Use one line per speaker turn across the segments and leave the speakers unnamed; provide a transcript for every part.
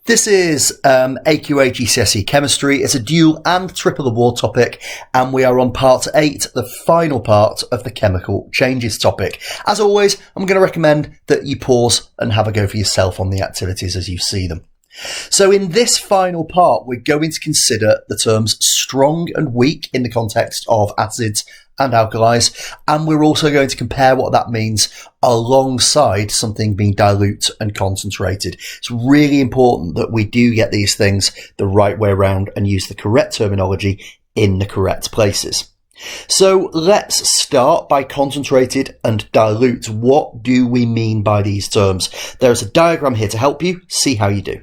This is AQA GCSE Chemistry. It's a dual and triple award topic, and we are on part 8, the final part of the chemical changes topic. As always, I'm going to recommend that you pause and have a go for yourself on the activities as you see them. So in this final part, we're going to consider the terms strong and weak in the context of acids and alkalis, and we're also going to compare what that means alongside something being dilute and concentrated. It's really important that we do get these things the right way around and use the correct terminology in the correct places. So let's start by concentrated and dilute. What do we mean by these terms? There's a diagram here to help you see how you do.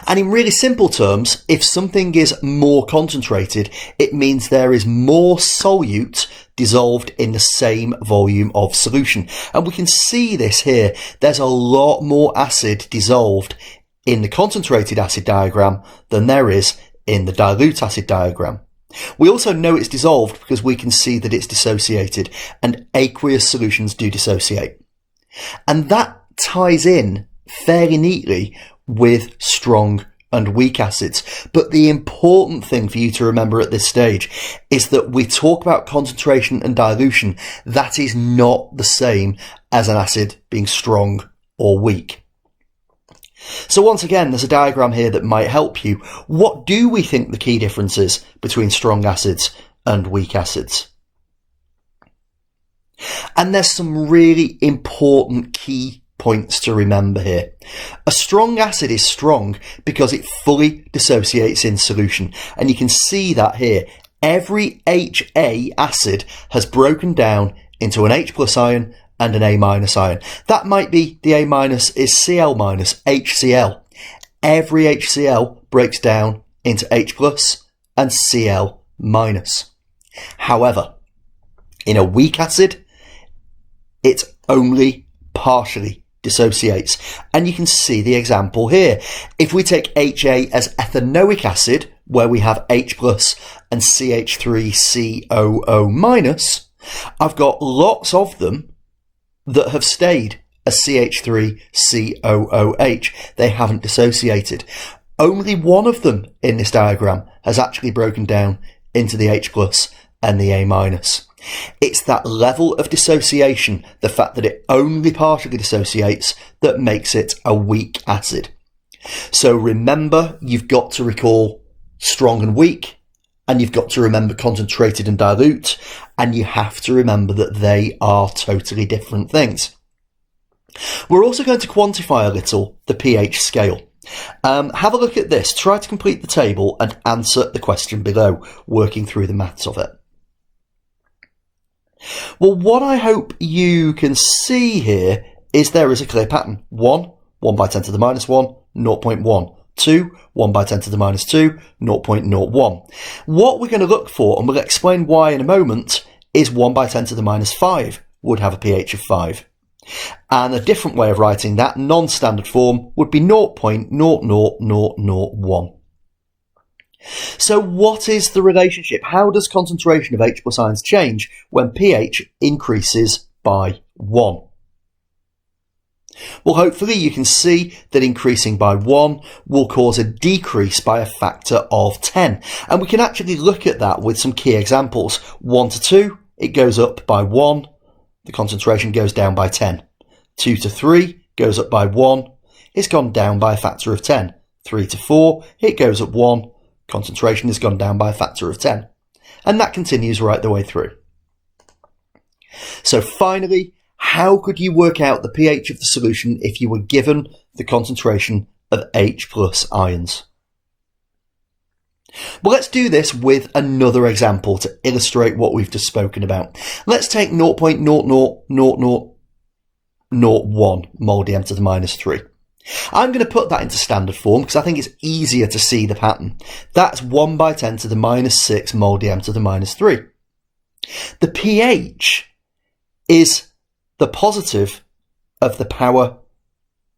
And in really simple terms, if something is more concentrated, it means there is more solute dissolved in the same volume of solution. And we can see this here. There's a lot more acid dissolved in the concentrated acid diagram than there is in the dilute acid diagram. We also know it's dissolved because we can see that it's dissociated, and aqueous solutions do dissociate. And that ties in fairly neatly with strong and weak acids. But the important thing for you to remember at this stage is that we talk about concentration and dilution. That is not the same as an acid being strong or weak. So once again, there's a diagram here that might help you. What do we think the key difference is between strong acids and weak acids? And there's some really important key points to remember here. A strong acid is strong because it fully dissociates in solution, and you can see that here. Every HA acid has broken down into an H plus ion and an A minus ion. That might be the A minus is Cl minus HCl. Every HCl breaks down into H plus and Cl minus. However, in a weak acid, it only partially dissociates, and you can see the example here. If we take HA as ethanoic acid, where we have H plus and CH3COO minus, I've got lots of them that have stayed as CH3COOH. They haven't dissociated. Only one of them in this diagram has actually broken down into the H plus and the A minus. It's that level of dissociation, the fact that it only partially dissociates, that makes it a weak acid. So remember, you've got to recall strong and weak, and you've got to remember concentrated and dilute, and you have to remember that they are totally different things. We're also going to quantify a little the pH scale. Have a look at this. Try to complete the table and answer the question below, working through the maths of it. Well, what I hope you can see here is there is a clear pattern. 1 by 10 to the minus 1, 0.1. 2, 1 by 10 to the minus 2, 0.01. What we're going to look for, and we'll explain why in a moment, is 1 by 10 to the minus 5 would have a pH of 5. And a different way of writing that, non-standard form, would be 0.00001. So what is the relationship? How does concentration of H plus ions change when pH increases by 1? Well, hopefully you can see that increasing by 1 will cause a decrease by a factor of 10. And we can actually look at that with some key examples. 1 to 2, it goes up by 1. The concentration goes down by 10. 2 to 3 goes up by 1. It's gone down by a factor of 10. 3 to 4, it goes up 1. Concentration has gone down by a factor of 10. And that continues right the way through. So finally, how could you work out the pH of the solution if you were given the concentration of H plus ions? Well, let's do this with another example to illustrate what we've just spoken about. Let's take 0.00001 mole dm to the minus 3. I'm going to put that into standard form because I think it's easier to see the pattern. That's 1 by 10 to the minus 6 mole dm to the minus 3. The pH is the positive of the power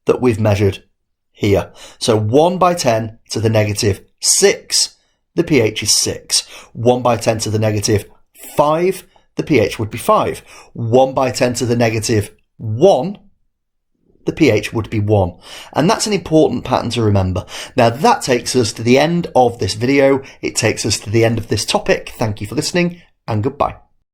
that we've measured here. So 1 by 10 to the negative 6, the pH is 6. 1 by 10 to the negative 5, the pH would be 5. 1 by 10 to the negative 1, the pH would be 1. And that's an important pattern to remember. Now that takes us to the end of this video. It takes us to the end of this topic. Thank you for listening and goodbye.